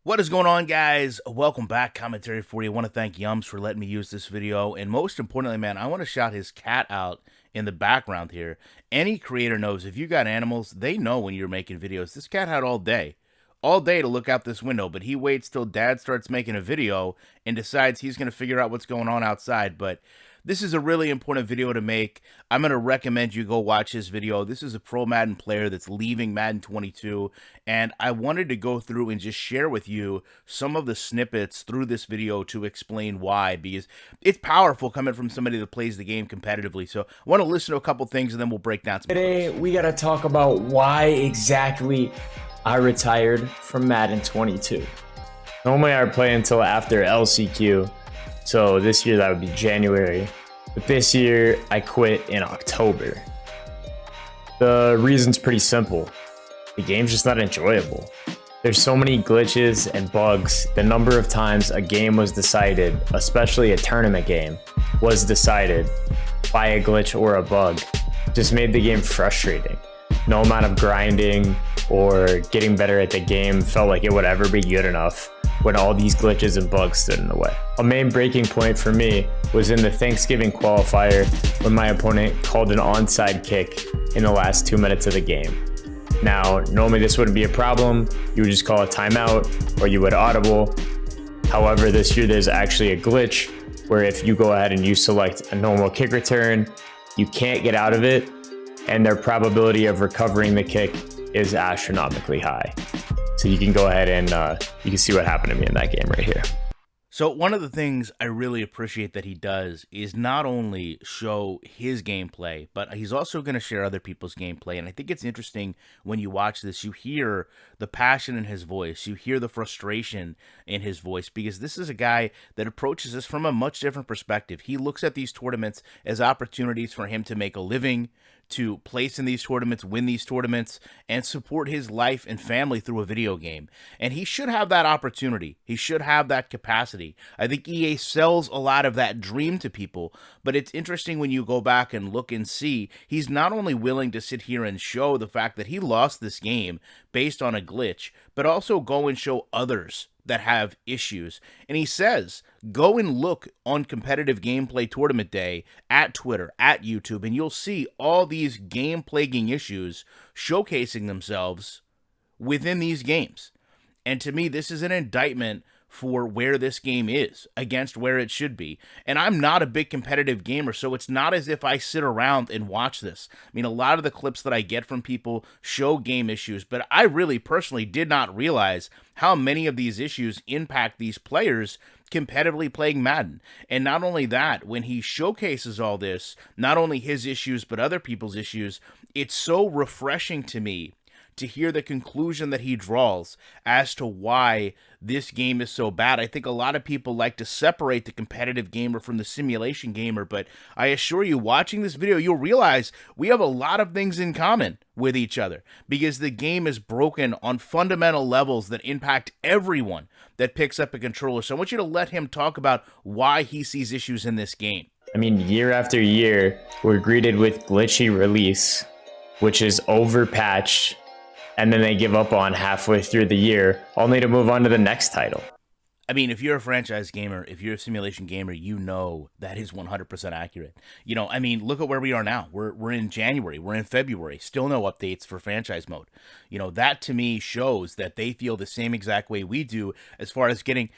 What is going on, guys? Welcome back. Commentary for you. I want to thank Yums for letting me use this video. And most importantly, man, I want to shout his cat out in the background here. Any creator knows if you got animals, they know when you're making videos. This cat had all day to look out this window, but he waits till dad starts making a video and decides he's going to figure out what's going on outside. But this is a really important video to make. I'm going to recommend you go watch his video. This is a pro Madden player that's leaving Madden 22, and I wanted to go through and just share with you some of the snippets through this video to explain why, because it's powerful coming from somebody that plays the game competitively. So I want to listen to a couple things, and then we'll break down some Today, we got to talk about why exactly I retired from Madden 22. Normally, I would play until after LCQ. So this year that would be January, but this year I quit in October. The reason's pretty simple. The game's just not enjoyable. There's so many glitches and bugs. The number of times a game was decided, especially a tournament game, was decided by a glitch or a bug, just made the game frustrating. No amount of grinding or getting better at the game felt like it would ever be good enough when all these glitches and bugs stood in the way. A main breaking point for me was in the Thanksgiving qualifier when my opponent called an onside kick in the last 2 minutes of the game. Now, normally this wouldn't be a problem. You would just call a timeout or you would audible. However, this year there's actually a glitch where if you go ahead and you select a normal kick return, you can't get out of it, and their probability of recovering the kick is astronomically high. So you can go ahead and you can see what happened to me in that game right here. So one of the things I really appreciate that he does is not only show his gameplay, but he's also going to share other people's gameplay. And I think it's interesting when you watch this, you hear the passion in his voice, you hear the frustration in his voice, because this is a guy that approaches this from a much different perspective. He looks at these tournaments as opportunities for him to make a living, to place in these tournaments, win these tournaments, and support his life and family through a video game. And he should have that opportunity. He should have that capacity. I think EA sells a lot of that dream to people, but it's interesting when you go back and look and see, he's not only willing to sit here and show the fact that he lost this game based on a glitch, but also go and show others that have issues. And he says, go and look on Competitive Gameplay Tournament Day at Twitter, at YouTube, and you'll see all these game-plaguing issues showcasing themselves within these games. And to me, this is an indictment for where this game is against where it should be. And I'm not a big competitive gamer, so it's not as if I sit around and watch this. I mean, a lot of the clips that I get from people show game issues, but I really personally did not realize how many of these issues impact these players competitively playing Madden. And not only that, when he showcases all this, not only his issues, but other people's issues, it's so refreshing to me to hear the conclusion that he draws as to why this game is so bad. I think a lot of people like to separate the competitive gamer from the simulation gamer, but I assure you, watching this video, you'll realize we have a lot of things in common with each other, because the game is broken on fundamental levels that impact everyone that picks up a controller. So I want you to let him talk about why he sees issues in this game. I mean, year after year, we're greeted with glitchy release, which is overpatched, and then they give up on halfway through the year, only to move on to the next title. I mean, if you're a franchise gamer, if you're a simulation gamer, you know that is 100% accurate. You know, I mean, look at where we are now. We're in January. We're in February. Still no updates for franchise mode. You know, that to me shows that they feel the same exact way we do as far as getting,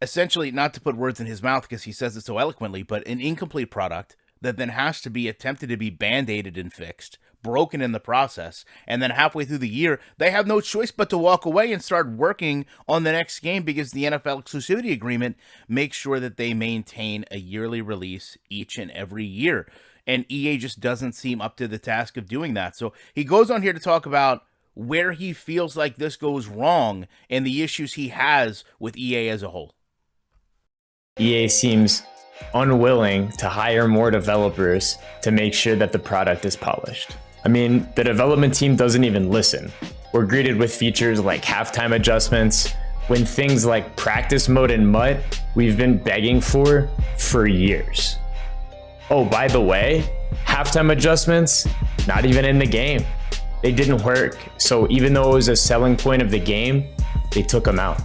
essentially, not to put words in his mouth because he says it so eloquently, but an incomplete product that then has to be attempted to be band-aided and fixed, broken in the process, and then halfway through the year, they have no choice but to walk away and start working on the next game, because the NFL exclusivity agreement makes sure that they maintain a yearly release each and every year. And EA just doesn't seem up to the task of doing that. So he goes on here to talk about where he feels like this goes wrong and the issues he has with EA as a whole. EA seems unwilling to hire more developers to make sure that the product is polished. I mean, the development team doesn't even listen. We're greeted with features like halftime adjustments, when things like practice mode and MUT we've been begging for years. Oh, by the way, halftime adjustments, not even in the game. They didn't work, so even though it was a selling point of the game, they took them out.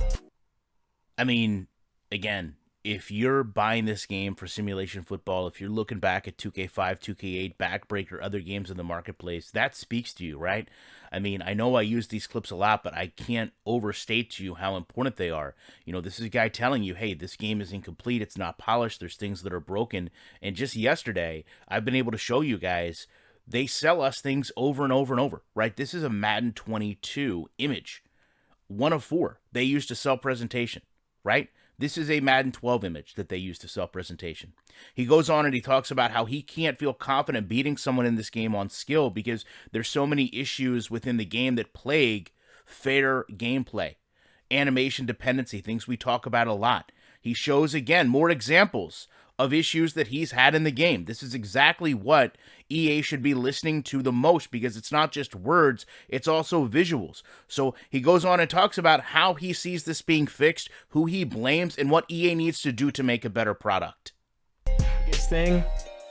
I mean, again, if you're buying this game for simulation football, if you're looking back at 2K5, 2K8, Backbreaker, other games in the marketplace, that speaks to you, right? I mean, I know I use these clips a lot, but I can't overstate to you how important they are. You know, this is a guy telling you, hey, this game is incomplete, it's not polished, there's things that are broken. And just yesterday, I've been able to show you guys, they sell us things over and over and over, right? This is a Madden 22 image, one of 4 they use to sell presentation, right? This is a Madden 12 image that they use to sell presentation. He goes on and he talks about how he can't feel confident beating someone in this game on skill because there's so many issues within the game that plague fair gameplay. Animation dependency, things we talk about a lot. He shows, again, more examples of issues that he's had in the game. This is exactly what EA should be listening to the most, because it's not just words, it's also visuals. So he goes on and talks about how he sees this being fixed, who he blames, and what EA needs to do to make a better product. The biggest thing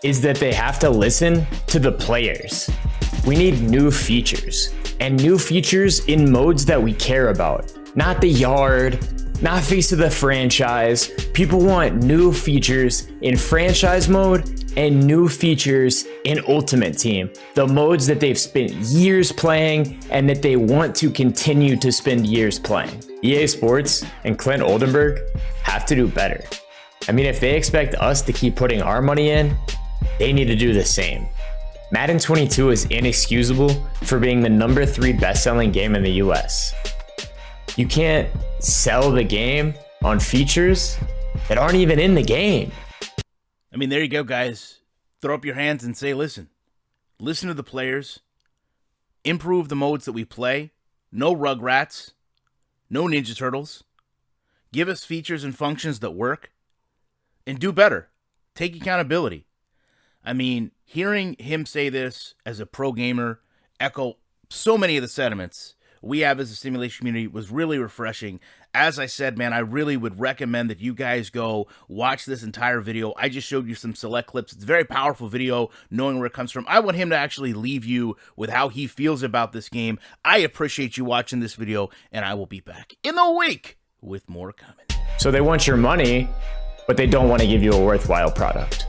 is that they have to listen to the players. We need new features, and new features in modes that we care about. Not the yard, not face of the franchise. People want new features in franchise mode and new features in Ultimate Team. The modes that they've spent years playing and that they want to continue to spend years playing. EA Sports and Clint Oldenburg have to do better. I mean, if they expect us to keep putting our money in, they need to do the same. Madden 22 is inexcusable for being the #3 best-selling game in the US. You can't sell the game on features that aren't even in the game. I mean, there you go, guys. Throw up your hands and say, listen to the players, improve the modes that we play, no Rugrats, no Ninja Turtles, give us features and functions that work, and do better. Take accountability. I mean, hearing him say this as a pro gamer echo so many of the sentiments we have as a simulation community was really refreshing. As I said, man, I really would recommend that you guys go watch this entire video. I just showed you some select clips. It's a very powerful video, knowing where it comes from. I want him to actually leave you with how he feels about this game. I appreciate you watching this video, and I will be back in a week with more coming. So they want your money, but they don't want to give you a worthwhile product.